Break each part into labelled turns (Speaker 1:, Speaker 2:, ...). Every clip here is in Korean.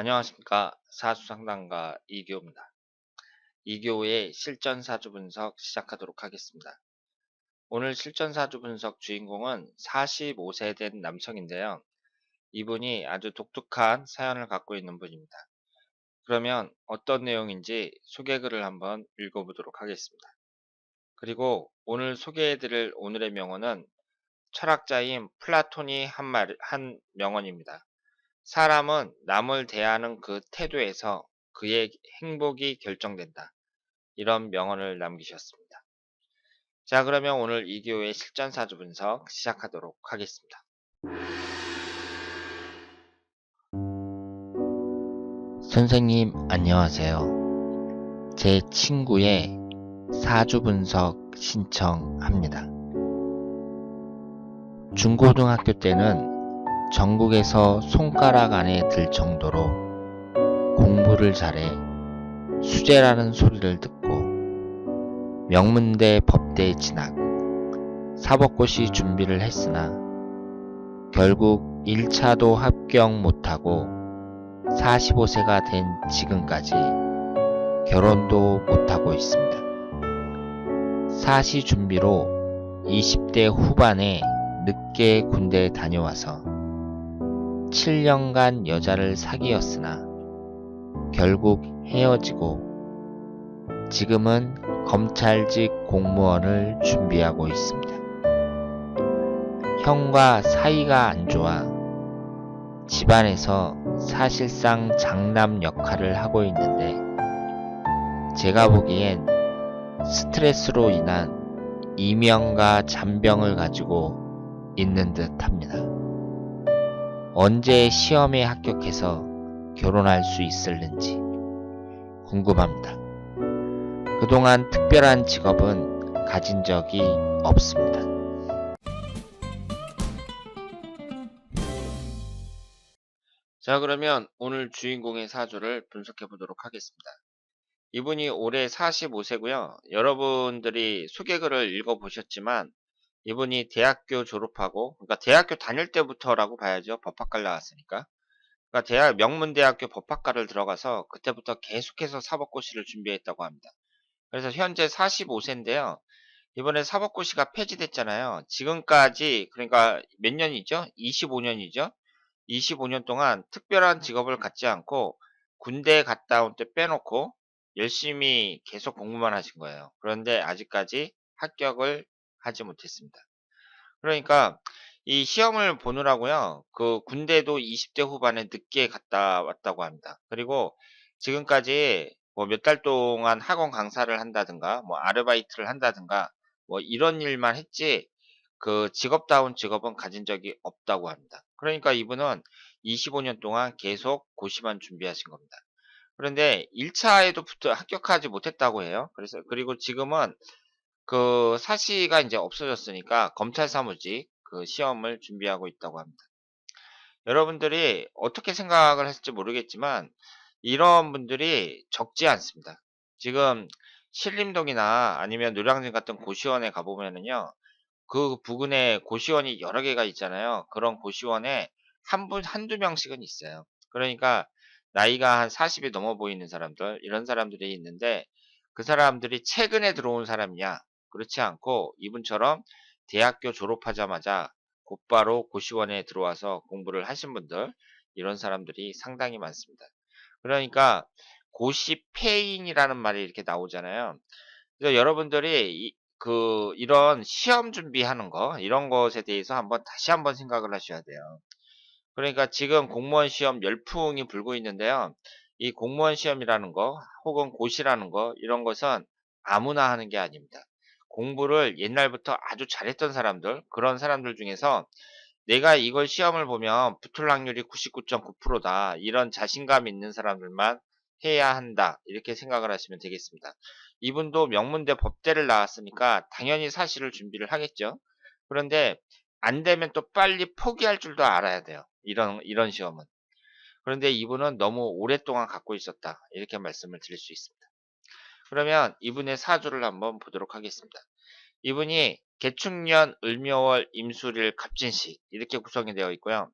Speaker 1: 안녕하십니까. 사주상담가 이교입니다. 이교의 실전사주 분석 시작하도록 하겠습니다. 오늘 실전사주 분석 주인공은 45세 된 남성인데요. 이분이 아주 독특한 사연을 갖고 있는 분입니다. 그러면 어떤 내용인지 소개글을 한번 읽어보도록 하겠습니다. 그리고 오늘 소개해드릴 오늘의 명언은 철학자인 플라톤이 한 명언입니다. 사람은 남을 대하는 그 태도에서 그의 행복이 결정된다. 이런 명언을 남기셨습니다. 자, 그러면 오늘 이교의 실전사주 분석 시작하도록 하겠습니다. 선생님, 안녕하세요. 제 친구의 사주 분석 신청합니다. 중고등학교 때는 전국에서 손가락 안에 들 정도로 공부를 잘해 수재라는 소리를 듣고 명문대 법대에 진학, 사법고시 준비를 했으나 결국 1차도 합격 못하고 45세가 된 지금까지 결혼도 못하고 있습니다. 사시 준비로 20대 후반에 늦게 군대에 다녀와서 7년간 여자를 사귀었으나 결국 헤어지고 지금은 검찰직 공무원을 준비하고 있습니다. 형과 사이가 안 좋아 집안에서 사실상 장남 역할을 하고 있는데 제가 보기엔 스트레스로 인한 이명과 잔병을 가지고 있는 듯 합니다. 언제 시험에 합격해서 결혼할 수 있을는지 궁금합니다. 그동안 특별한 직업은 가진 적이 없습니다. 자, 그러면 오늘 주인공의 사주를 분석해 보도록 하겠습니다. 이분이 올해 45세고요. 여러분들이 소개글을 읽어보셨지만 이분이 대학교 졸업하고, 그러니까 대학교 다닐 때부터라고 봐야죠. 법학과를 나왔으니까. 그러니까 명문대학교 법학과를 들어가서 그때부터 계속해서 사법고시를 준비했다고 합니다. 그래서 현재 45세인데요. 이번에 사법고시가 폐지됐잖아요. 지금까지, 그러니까 몇 년이죠? 25년이죠? 25년 동안 특별한 직업을 갖지 않고 군대에 갔다 온 때 빼놓고 열심히 계속 공부만 하신 거예요. 그런데 아직까지 합격을 하지 못했습니다. 그러니까 이 시험을 보느라고요. 그 군대도 20대 후반에 늦게 갔다 왔다고 합니다. 그리고 지금까지 뭐 몇 달 동안 학원 강사를 한다든가 뭐 아르바이트를 한다든가 뭐 이런 일만 했지 그 직업다운 직업은 가진 적이 없다고 합니다. 그러니까 이분은 25년 동안 계속 고시만 준비하신 겁니다. 그런데 1차에도 합격하지 못했다고 해요. 그리고 지금은 그 사시가 이제 없어졌으니까 검찰 사무직 그 시험을 준비하고 있다고 합니다. 여러분들이 어떻게 생각을 했을지 모르겠지만 이런 분들이 적지 않습니다. 지금 신림동이나 아니면 노량진 같은 고시원에 가보면은요. 그 부근에 고시원이 여러 개가 있잖아요. 그런 고시원에 한두 명씩은 있어요. 그러니까 나이가 한 40이 넘어 보이는 사람들, 이런 사람들이 있는데 그 사람들이 최근에 들어온 사람이냐? 그렇지 않고 이분처럼 대학교 졸업하자마자 곧바로 고시원에 들어와서 공부를 하신 분들, 이런 사람들이 상당히 많습니다. 그러니까 고시폐인이라는 말이 이렇게 나오잖아요. 그래서 여러분들이 이런 시험 준비하는 거, 이런 것에 대해서 다시 한번 생각을 하셔야 돼요. 그러니까 지금 공무원 시험 열풍이 불고 있는데요. 이 공무원 시험이라는 거, 혹은 고시라는 거, 이런 것은 아무나 하는 게 아닙니다. 공부를 옛날부터 아주 잘했던 사람들, 그런 사람들 중에서 내가 이걸 시험을 보면 붙을 확률이 99.9%다. 이런 자신감 있는 사람들만 해야 한다. 이렇게 생각을 하시면 되겠습니다. 이분도 명문대 법대를 나왔으니까 당연히 사실을 준비를 하겠죠. 그런데 안 되면 또 빨리 포기할 줄도 알아야 돼요. 이런 시험은. 그런데 이분은 너무 오랫동안 갖고 있었다. 이렇게 말씀을 드릴 수 있습니다. 그러면 이분의 사주를 한번 보도록 하겠습니다. 이분이 개축년, 을묘월, 임수일, 갑진시 이렇게 구성이 되어 있고요.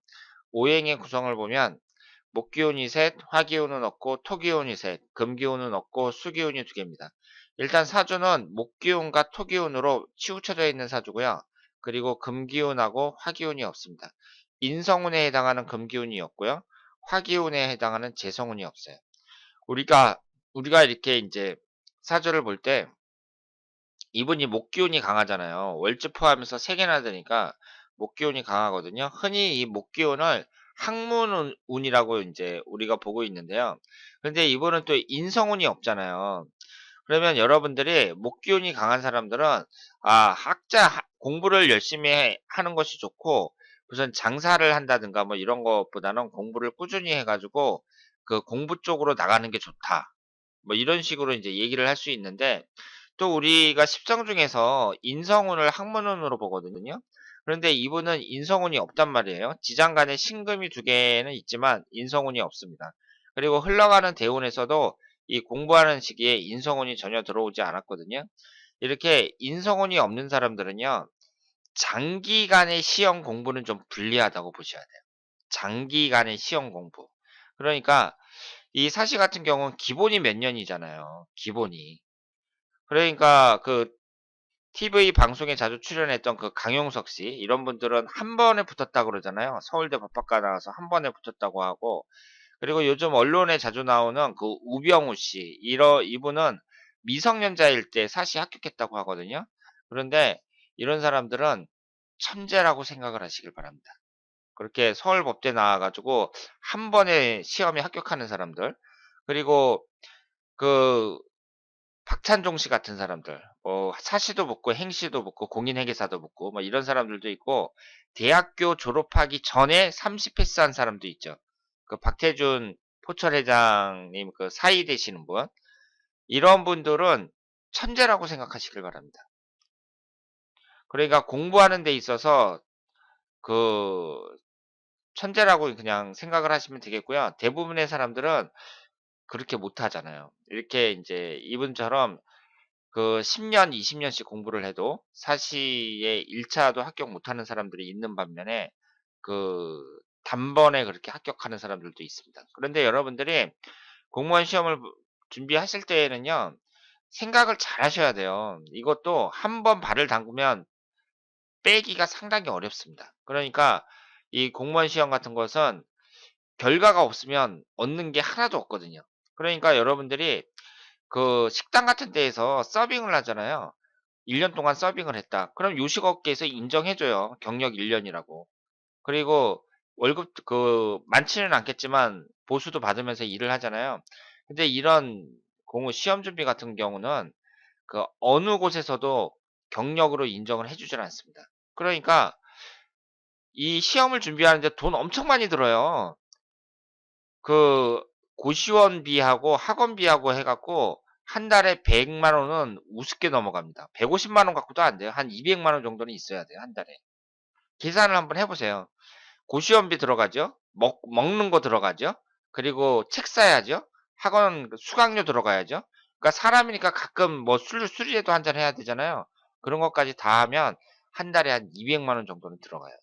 Speaker 1: 오행의 구성을 보면 목기운이 셋, 화기운은 없고 토기운이 셋, 금기운은 없고 수기운이 두 개입니다. 일단 사주는 목기운과 토기운으로 치우쳐져 있는 사주고요. 그리고 금기운하고 화기운이 없습니다. 인성운에 해당하는 금기운이 없고요. 화기운에 해당하는 재성운이 없어요. 우리가 이렇게 이제 사주를 볼 때 이분이 목기운이 강하잖아요. 월지 포함해서 3개나 되니까 목기운이 강하거든요. 흔히 이 목기운을 학문운이라고 이제 우리가 보고 있는데요. 근데 이분은 또 인성운이 없잖아요. 그러면 여러분들이 목기운이 강한 사람들은 공부를 열심히 하는 것이 좋고 무슨 장사를 한다든가 뭐 이런 것보다는 공부를 꾸준히 해가지고 그 공부 쪽으로 나가는 게 좋다. 뭐 이런 식으로 이제 얘기를 할 수 있는데 또 우리가 십성 중에서 인성운을 학문운으로 보거든요. 그런데 이분은 인성운이 없단 말이에요. 지장간에 신금이 2개는 있지만 인성운이 없습니다. 그리고 흘러가는 대운에서도 이 공부하는 시기에 인성운이 전혀 들어오지 않았거든요. 이렇게 인성운이 없는 사람들은요. 장기간의 시험 공부는 좀 불리하다고 보셔야 돼요. 장기간의 시험 공부. 그러니까 이 사시 같은 경우는 기본이 몇 년이잖아요. 기본이. 그러니까 그 TV 방송에 자주 출연했던 그 강용석 씨 이런 분들은 한 번에 붙었다고 그러잖아요. 서울대 법학과 나와서 한 번에 붙었다고 하고 그리고 요즘 언론에 자주 나오는 그 우병우 씨 이분은 미성년자일 때 사시 합격했다고 하거든요. 그런데 이런 사람들은 천재라고 생각을 하시길 바랍니다. 그렇게 서울법대 나와 가지고 한 번에 시험에 합격하는 사람들 그리고 그 박찬종 씨 같은 사람들, 사시도 붙고 행시도 붙고 공인회계사도 붙고 뭐 이런 사람들도 있고 대학교 졸업하기 전에 30 패스한 사람도 있죠. 그 박태준 포철 회장님 그 사이 되시는 분 이런 분들은 천재라고 생각하시길 바랍니다. 그러니까 공부하는 데 있어서 그 천재라고 그냥 생각을 하시면 되겠고요. 대부분의 사람들은 그렇게 못하잖아요. 이렇게 이제 이분처럼 그 10년, 20년씩 공부를 해도 사시에 1차도 합격 못하는 사람들이 있는 반면에 그 단번에 그렇게 합격하는 사람들도 있습니다. 그런데 여러분들이 공무원 시험을 준비하실 때에는요, 생각을 잘 하셔야 돼요. 이것도 한 번 발을 담그면 빼기가 상당히 어렵습니다. 그러니까 이 공무원 시험 같은 것은 결과가 없으면 얻는 게 하나도 없거든요. 그러니까 여러분들이 그 식당 같은 데에서 서빙을 하잖아요. 1년 동안 서빙을 했다. 그럼 요식업계에서 인정해 줘요. 경력 1년이라고. 그리고 월급 많지는 않겠지만 보수도 받으면서 일을 하잖아요. 근데 이런 공무 시험 준비 같은 경우는 그 어느 곳에서도 경력으로 인정을 해 주질 않습니다. 그러니까 이 시험을 준비하는데 돈 엄청 많이 들어요. 그 고시원비하고 학원비하고 해 갖고 한 달에 100만 원은 우습게 넘어갑니다. 150만 원 갖고도 안 돼요. 한 200만 원 정도는 있어야 돼요, 한 달에. 계산을 한번 해 보세요. 고시원비 들어가죠. 먹는 거 들어가죠. 그리고 책 사야죠. 학원 수강료 들어가야죠. 그러니까 사람이니까 가끔 뭐 술이라도 한 잔 해야 되잖아요. 그런 것까지 다 하면 한 달에 한 200만 원 정도는 들어가요.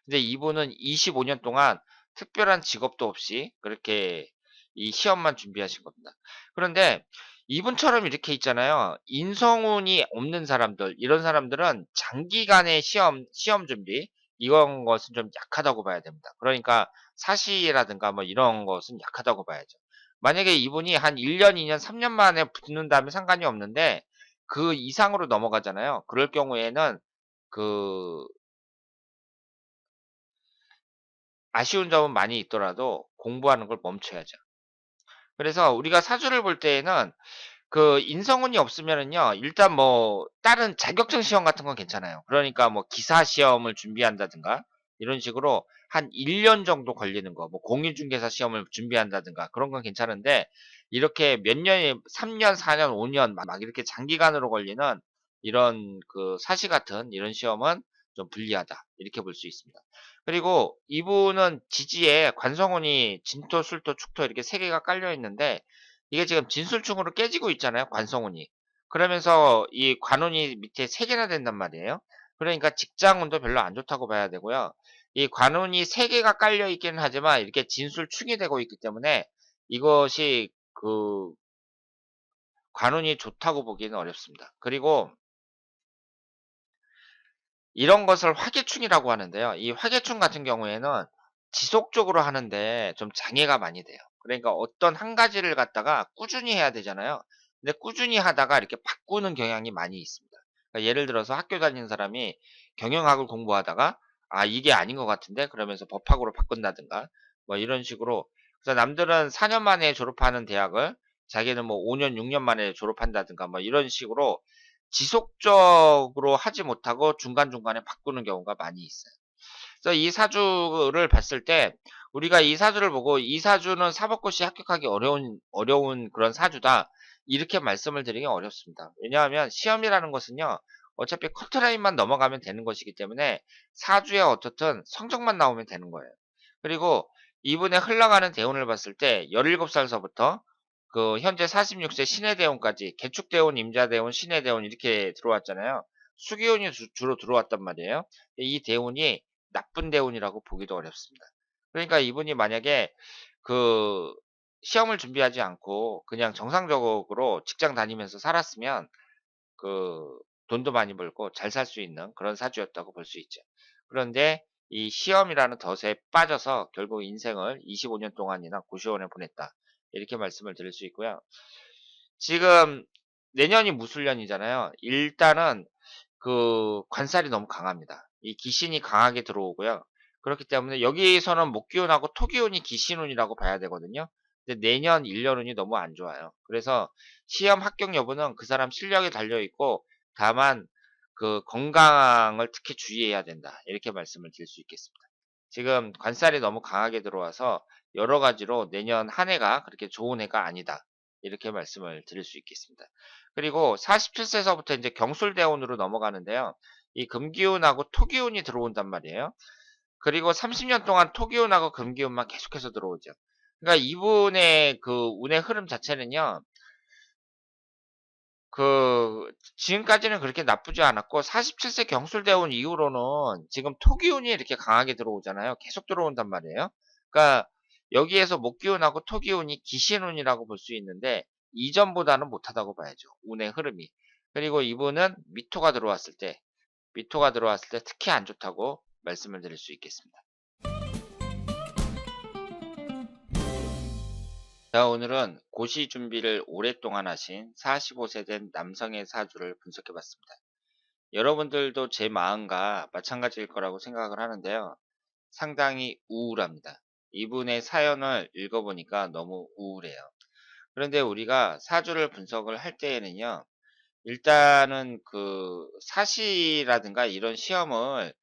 Speaker 1: 근데 이분은 25년 동안 특별한 직업도 없이 그렇게 이 시험만 준비하신 겁니다. 그런데 이분처럼 이렇게 있잖아요. 인성운이 없는 사람들, 이런 사람들은 장기간의 시험 준비, 이런 것은 좀 약하다고 봐야 됩니다. 그러니까 사시라든가 뭐 이런 것은 약하다고 봐야죠. 만약에 이분이 한 1년, 2년, 3년 만에 붙는다면 상관이 없는데 그 이상으로 넘어가잖아요. 그럴 경우에는 그 아쉬운 점은 많이 있더라도 공부하는 걸 멈춰야죠. 그래서 우리가 사주를 볼 때에는 그 인성운이 없으면은요, 일단 뭐, 다른 자격증 시험 같은 건 괜찮아요. 그러니까 뭐, 기사 시험을 준비한다든가, 이런 식으로 한 1년 정도 걸리는 거, 뭐, 공인중개사 시험을 준비한다든가, 그런 건 괜찮은데, 이렇게 몇 년이, 3년, 4년, 5년, 막 이렇게 장기간으로 걸리는 이런 그 사시 같은 이런 시험은 좀 불리하다. 이렇게 볼 수 있습니다. 그리고 이분은 지지에 관성운이 진토, 술토, 축토 이렇게 3개가 깔려 있는데, 이게 지금 진술충으로 깨지고 있잖아요. 관성운이. 그러면서 이 관운이 밑에 3개나 된단 말이에요. 그러니까 직장운도 별로 안 좋다고 봐야 되고요. 이 관운이 3개가 깔려 있기는 하지만 이렇게 진술충이 되고 있기 때문에 이것이 관운이 좋다고 보기는 어렵습니다. 그리고 이런 것을 화계충이라고 하는데요. 이 화계충 같은 경우에는 지속적으로 하는데 좀 장애가 많이 돼요. 그러니까 어떤 한 가지를 갖다가 꾸준히 해야 되잖아요. 근데 꾸준히 하다가 이렇게 바꾸는 경향이 많이 있습니다. 그러니까 예를 들어서 학교 다니는 사람이 경영학을 공부하다가 아, 이게 아닌 것 같은데 그러면서 법학으로 바꾼다든가 뭐 이런 식으로. 그래서 남들은 4년 만에 졸업하는 대학을 자기는 뭐 5년, 6년 만에 졸업한다든가 뭐 이런 식으로 지속적으로 하지 못하고 중간중간에 바꾸는 경우가 많이 있어요. 그래서 이 사주를 봤을 때 우리가 이 사주를 보고 이 사주는 사법고시 합격하기 어려운 그런 사주다. 이렇게 말씀을 드리기 어렵습니다. 왜냐하면 시험이라는 것은요. 어차피 커트라인만 넘어가면 되는 것이기 때문에 사주에 어떻든 성적만 나오면 되는 거예요. 그리고 이분의 흘러가는 대운을 봤을 때 17살서부터 현재 46세 신해대운까지 개축대운, 임자대운, 신해대운 이렇게 들어왔잖아요. 수기운이 주로 들어왔단 말이에요. 이 대운이 나쁜 대운이라고 보기도 어렵습니다. 그러니까 이분이 만약에 그 시험을 준비하지 않고 그냥 정상적으로 직장 다니면서 살았으면 그 돈도 많이 벌고 잘 살 수 있는 그런 사주였다고 볼 수 있죠. 그런데 이 시험이라는 덫에 빠져서 결국 인생을 25년 동안이나 고시원에 보냈다. 이렇게 말씀을 드릴 수 있고요. 지금 내년이 무술년이잖아요. 일단은 관살이 너무 강합니다. 이 기신이 강하게 들어오고요. 그렇기 때문에 여기에서는 목기운하고 토기운이 기신운이라고 봐야 되거든요. 근데 내년 1년운이 너무 안 좋아요. 그래서 시험 합격 여부는 그 사람 실력에 달려 있고 다만 건강을 특히 주의해야 된다. 이렇게 말씀을 드릴 수 있겠습니다. 지금 관살이 너무 강하게 들어와서 여러 가지로 내년 한 해가 그렇게 좋은 해가 아니다. 이렇게 말씀을 드릴 수 있겠습니다. 그리고 47세서부터 이제 경술대운으로 넘어가는데요. 이 금기운하고 토기운이 들어온단 말이에요. 그리고 30년 동안 토기운하고 금기운만 계속해서 들어오죠. 그러니까 이분의 운의 흐름 자체는요. 지금까지는 그렇게 나쁘지 않았고 47세 경술대운 이후로는 지금 토기운이 이렇게 강하게 들어오잖아요. 계속 들어온단 말이에요. 그러니까 여기에서 목기운하고 토기운이 기신운이라고 볼 수 있는데 이전보다는 못하다고 봐야죠. 운의 흐름이. 그리고 이분은 미토가 들어왔을 때 특히 안 좋다고 말씀을 드릴 수 있겠습니다. 자, 오늘은 고시 준비를 오랫동안 하신 45세 된 남성의 사주를 분석해 봤습니다. 여러분들도 제 마음과 마찬가지일 거라고 생각을 하는데요. 상당히 우울합니다. 이분의 사연을 읽어보니까 너무 우울해요. 그런데 우리가 사주를 분석을 할 때에는요. 일단은 사시라든가 이런 시험을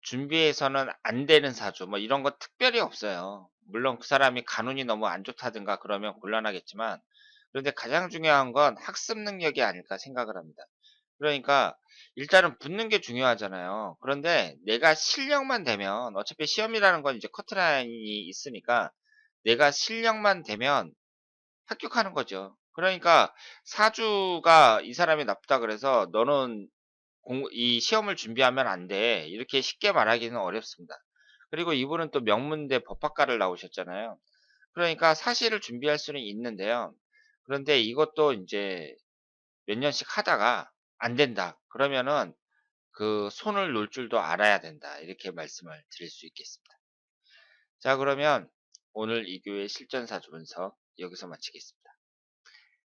Speaker 1: 준비해서는 안 되는 사주 뭐 이런 거 특별히 없어요. 물론 그 사람이 간운이 너무 안 좋다든가 그러면 곤란하겠지만 그런데 가장 중요한 건 학습 능력이 아닐까 생각을 합니다. 그러니까 일단은 붙는 게 중요하잖아요. 그런데 내가 실력만 되면 어차피 시험이라는 건 이제 커트라인이 있으니까 내가 실력만 되면 합격하는 거죠. 그러니까 사주가 이 사람이 나쁘다 그래서 너는 이 시험을 준비하면 안 돼. 이렇게 쉽게 말하기는 어렵습니다. 그리고 이분은 또 명문대 법학과를 나오셨잖아요. 그러니까 사실을 준비할 수는 있는데요. 그런데 이것도 이제 몇 년씩 하다가 안 된다. 그러면은 손을 놓을 줄도 알아야 된다. 이렇게 말씀을 드릴 수 있겠습니다. 자, 그러면 오늘 이 교의 실전사주 분석 여기서 마치겠습니다.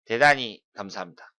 Speaker 1: 대단히 감사합니다.